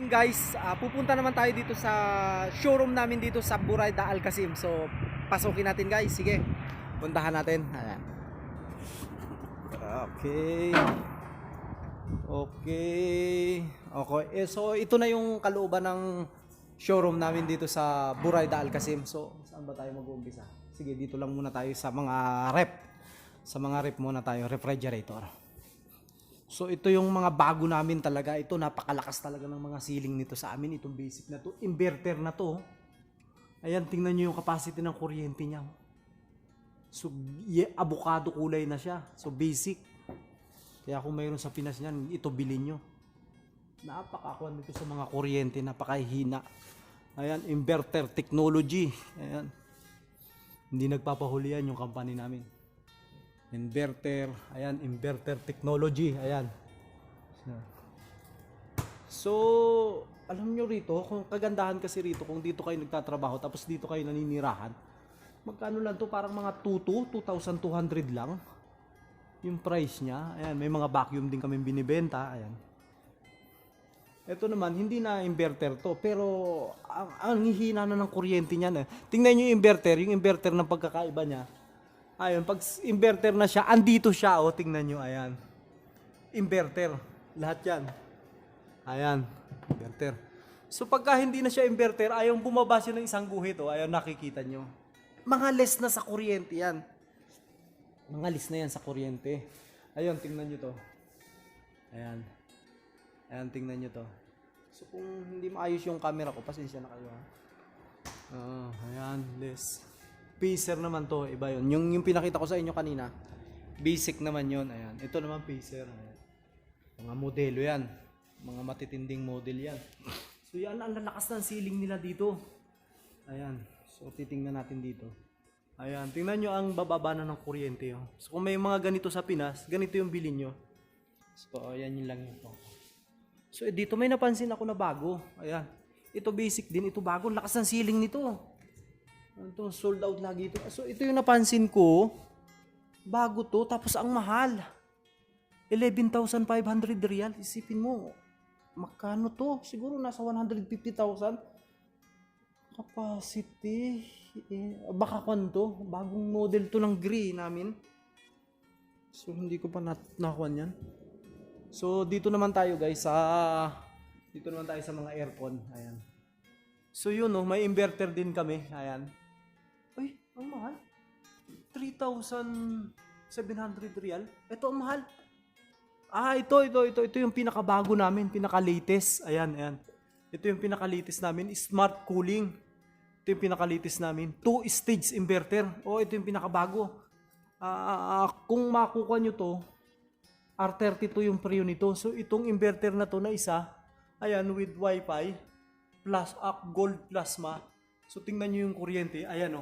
guys, pupunta naman tayo dito sa showroom namin dito sa Burayda Al Qasim. So pasukin natin guys, sige, puntahan natin. Ayan. Okay. Okay, so ito na yung kalooban ng showroom namin dito sa Burayda Al Qasim. So saan ba tayo mag-uumpisa? Sige, dito lang muna tayo sa mga rep. Sa mga rep muna tayo, refrigerator. So ito yung mga bago namin talaga. Ito napakalakas talaga ng mga ceiling nito sa amin. Itong basic na to, inverter na to. Ayan, tingnan nyo yung capacity ng kuryente niya. So avocado kulay na siya. So basic. Kaya kung mayroon sa Pinas niyan, ito bilhin nyo. Napakakuan nito sa mga kuryente, napakahina. Ayan, inverter technology. Ayan. Hindi nagpapahuli yan yung company namin. Inverter, ayan, inverter technology, ayan. So, alam nyo rito, kung kagandahan kasi rito, kung dito kayo nagtatrabaho, tapos dito kayo naninirahan, magkano lang to, parang mga 2,200 lang yung price niya. Ayan, may mga vacuum din kami binibenta, ayan. Ito naman, hindi na inverter to, pero ang hihina na ng kuryente niyan. Tingnan nyo yung inverter ng pagkakaiba niya. Ayun, pag inverter na siya, andito siya, oh, tingnan nyo, ayan. Inverter, lahat yan. Ayan, inverter. So pagka hindi na siya inverter, ayun, bumaba siya ng isang guhit, oh, ayun, nakikita nyo. Mga less na sa kuryente yan. Mga less na yan sa kuryente. Ayun, tingnan nyo to. Ayan. Ayan, tingnan nyo to. So kung hindi maayos yung camera ko, pasensya na kayo, ha. Ayan, less. Pacer naman to, iba yun. Yung pinakita ko sa inyo kanina, basic naman yun. Ayan. Ito naman Pacer. Ayan. Mga modelo yan. Mga matitinding model yan. So yan, ang lalakas ng ceiling nila dito. Ayan. So titingnan natin dito. Ayan. Tingnan nyo ang bababa na ng kuryente. Oh. So kung may mga ganito sa Pinas, ganito yung bilhin nyo. So ayan yun lang yun. So dito may napansin ako na bago. Ayan. Ito basic din. Ito bago. Lakas ng ceiling nito. Ito, sold out lagi ito. So, ito yung napansin ko. Bago to, tapos ang mahal. 11,500 real. Isipin mo, magkano to? Siguro nasa 150,000. Capacity. Baka kwanto. Bagong model to ng gray namin. So, hindi ko pa nakuha yan. So, dito naman tayo guys dito naman tayo sa mga aircon. Ayan. So, yun, no, may inverter din kami. Ayan. Ay, ang mahal. 3,700 real. Ito ang mahal. Ito yung pinakabago namin, pinaka-latest. Ayan. Ito yung pinaka-latest namin, smart cooling. Ito yung pinaka-latest namin, 2-stage inverter. Ito yung pinakabago. Kung makukuha nyo to, R32 yung preo nito. So, itong inverter na to na isa, ayan, with Wi-Fi, plus gold plasma. So, tingnan nyo yung kuryente. Ayan,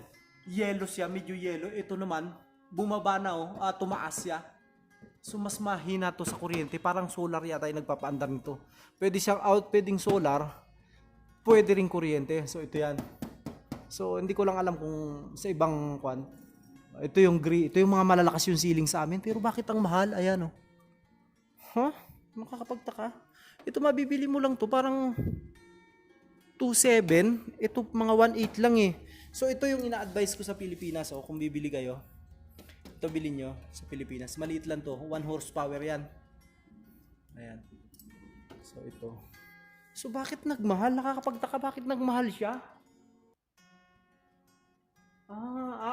yellow siya, medyo yellow. Ito naman, bumaba na, tumaas siya. So, mas mahina to sa kuryente. Parang solar yata yung nagpapaandar nito. Pwede siyang pwedeng solar, pwede rin kuryente. So, ito yan. So, hindi ko lang alam kung sa ibang kwan. Ito yung gray. Ito yung mga malalakas yung ceiling sa amin. Pero bakit ang mahal? Ayan, Makakapagtaka. Ito mabibili mo lang to. Parang 2.7. Ito mga 1.8 lang eh. So ito yung ina-advise ko sa Pilipinas. Kung bibili kayo, ito bilhin nyo sa Pilipinas. Maliit lang to. 1 horsepower yan. Ayan. So ito. So bakit nagmahal? Nakakapagtaka bakit nagmahal siya?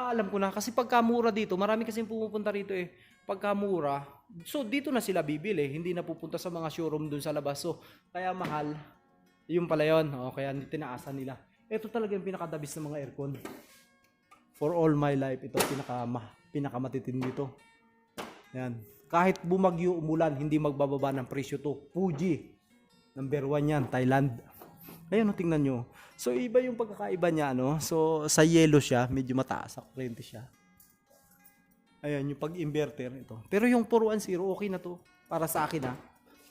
Alam ko na. Kasi pagkamura dito, marami kasing pumupunta rito eh. Pagkamura, so dito na sila bibili. Hindi na pupunta sa mga showroom dun sa labas. So kaya mahal. Yung pala yun. Kaya tinaasan nila. Ito talaga yung pinakadabis ng mga aircon. For all my life, ito pinakamatitindi dito. Ayan. Kahit bumagyo, umulan, hindi magbababa ng presyo to. Fuji. Number 1 yan, Thailand. Ayan, tingnan nyo. So, iba yung pagkakaiba niya, So, sa yellow siya, medyo mataas. Sa kurente siya. Ayan, yung pag-inverter, ito. Pero yung 410, okay na to. Para sa akin,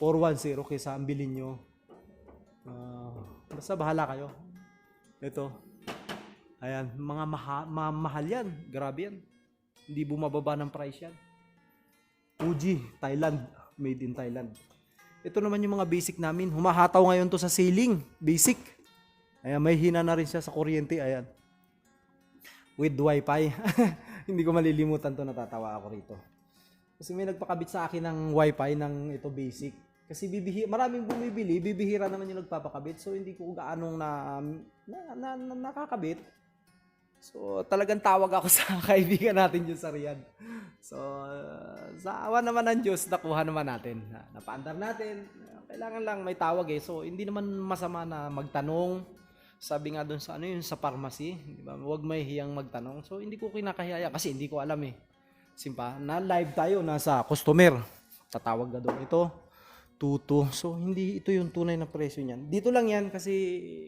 410, kaysa ang bilhin nyo. Basta bahala kayo. Ito. Ayan, mga mahal yan. Grabe yan. Hindi bumababa ng price yan. Fuji, Thailand. Made in Thailand. Ito naman yung mga basic namin. Humahataw ngayon to sa ceiling. Basic. Ayan, may hina na rin siya sa kuryente. Ayan. With wifi. Hindi ko malilimutan to, natatawa ako rito. Kasi may nagpakabit sa akin ng wifi ng ito basic. Kasi maraming bumibili, bibihira naman yung nagpapakabit. So hindi ko gaanong nakakabit. So talagang tawag ako sa kaibigan natin dyan sa Riyadh. So sa awa naman ng Diyos, nakuha naman natin. Napaandar natin. Kailangan lang may tawag eh. So hindi naman masama na magtanong. Sabi nga doon sa sa pharmacy, di ba? Huwag may hiyang magtanong. So hindi ko kinakahiyaya kasi hindi ko alam eh. Simpa, na live tayo, nasa customer. Tatawag na doon ito. Tuto. So hindi ito yung tunay na presyo niyan. Dito lang yan kasi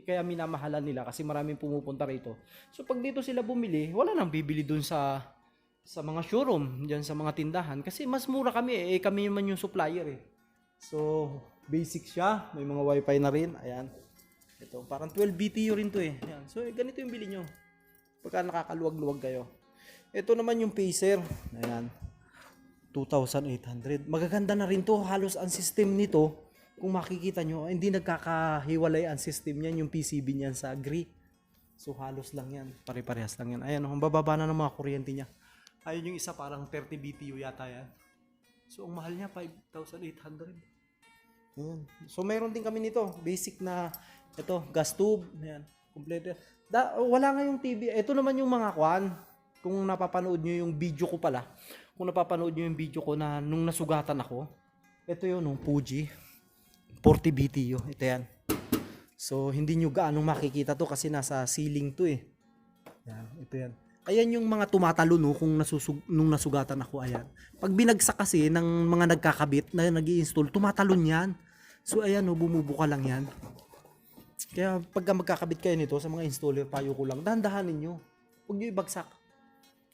kaya minamahalan nila kasi maraming pumupunta rito. So pag dito sila bumili, wala nang bibili doon sa mga showroom, diyan sa mga tindahan kasi mas mura kami eh, kami naman yung supplier eh. So basic siya, may mga wifi na rin. Ayan. Ito, parang 12 BTU rin to eh. Ayan. So ganito yung bili nyo. Pagka nakakaluwag-luwag kayo. Ito naman yung Pacer. Ayan. 2,800. Magaganda na rin to. Halos ang system nito, kung makikita nyo, hindi nagkakahiwalay ang system niyan, yung PCB niyan sa Gree. So halos lang yan. Pare-parehas lang yan. Ayan, ang bababa na ng mga kuryente niya. Ayun yung isa parang 30 BTU yata yan. So ang mahal niya, 5,800. Ayan. So mayroon din kami nito. Basic na, ito, gas tube. Ayan. Complete. Wala nga yung TV. Ito naman yung mga kwan. Kung napapanood nyo yung video ko pala. Kung napapanood nyo yung video ko na nung nasugatan ako, ito yun, nung Fuji, 40 BTU, ito yan. So, hindi nyo gaano makikita to kasi nasa ceiling to eh. Yan, ito yan. Ayan yung mga tumatalo no, kung nung nasugatan ako, ayan. Pag binagsak kasi ng mga nagkakabit na nag-i-install, tumatalon yan. So, ayan no, bumubuka lang yan. Kaya pagka magkakabit kayo nito sa mga installer, payo ko lang, dahan-dahanin nyo. Huwag nyo ibagsak.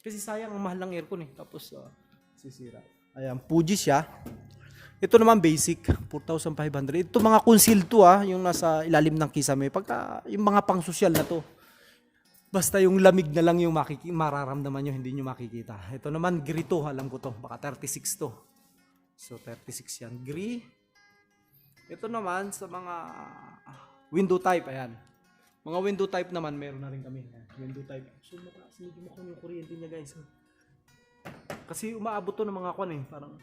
Kasi sayang ang mahal ng aircon eh. Tapos sisira. Ayan, Fuji siya. Ito naman basic, 4,500. Ito mga concealed to yung nasa ilalim ng kisame. Pagka yung mga pang social na to. Basta yung lamig na lang yung mararamdaman nyo, hindi nyo makikita. Ito naman Gree to, alam ko to. Baka 36 to. So 36 yan. Gree. Ito naman sa mga window type, ayan. Mga window type naman, meron na rin kami. Window type. So, mataas medyo makon yung kuryente niya, guys. Kasi umaabot to ng mga kwan eh. Parang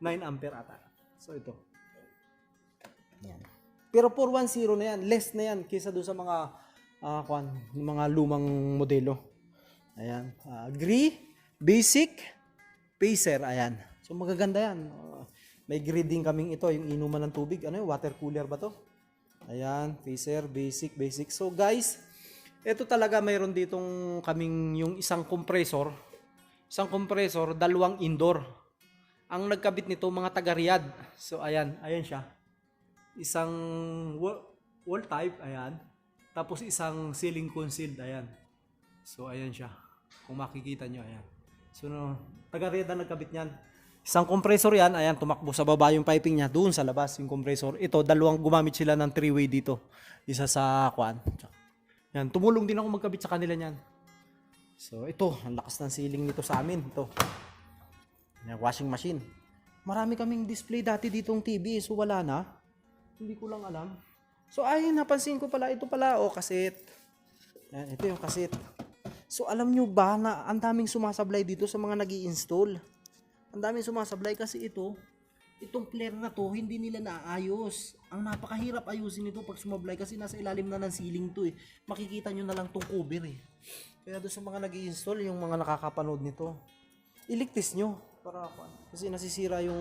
9 ampere ata. So, ito. Yan. Pero 410 na yan. Less na yan kaysa doon sa mga kwan, mga lumang modelo. Ayan. Gree, basic, Pacer. Ayan. So, magaganda yan. May gree din kaming ito. Yung inuman ng tubig. Ano yung water cooler ba to? Ayan, Pacer, basic. So guys, ito talaga mayroon ditong kaming yung isang compressor, dalawang indoor. Ang nagkabit nito mga taga Riyadh. So ayan siya. Isang wall type, ayan. Tapos isang ceiling concealed, ayan. So ayan siya. Kung makikita nyo, ayan. So taga Riyadh na nagkabit niyan. Isang compressor yan, ayan, tumakbo sa baba yung piping niya, doon sa labas yung compressor. Ito, dalawang gumamit sila ng 3-way dito. Isa sa kwan. Yan, tumulong din ako magkabit sa kanila niyan. So, ito, ang lakas ng ceiling nito sa amin. Ito. Yan, washing machine. Marami kaming display dati ditong TV, so wala na. Hindi ko lang alam. So, ay, napansin ko pala, ito pala, cassette. Yan, ito yung cassette. So, alam nyo ba na ang daming sumasablay dito sa mga nag-i-install? Ang daming sumasablay kasi itong flare na to, hindi nila naayos. Ang napakahirap ayusin ito pag sumablay kasi nasa ilalim na ng ceiling to eh. Makikita nyo na lang tong cover eh. Kaya doon sa mga nag-i-install, yung mga nakakapanood nito, iligtis nyo. Kasi nasisira yung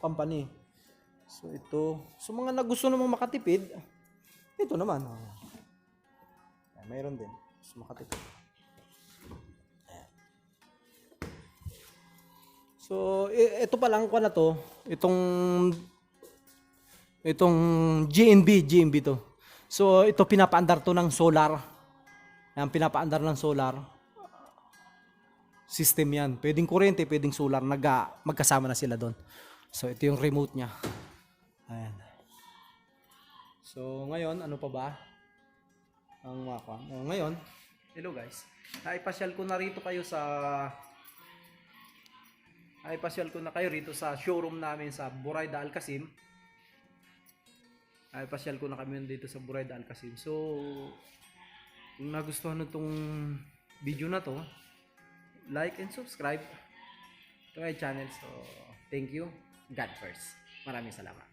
company. So ito, so mga nagusto namang makatipid, ito naman. Mayroon din. So makatipid. So, ito pa lang ko na to, itong GNB to. So, ito pinapaandar to ng solar. Yan, pinapaandar ng solar system yan. Pwedeng kuryente, pwedeng solar, magkasama na sila doon. So, ito yung remote niya. Ayan. So, ngayon, ano pa ba? Ngayon, hello guys. Naipasyal ko na rito kayo sa showroom namin sa Buraida Al Qasim. Ay pasyal ko na kami dito sa Burayda Alcacin. So kung nagustuhan nyo tong video na to, like and subscribe to my channel. So thank you. God first. Maraming salamat.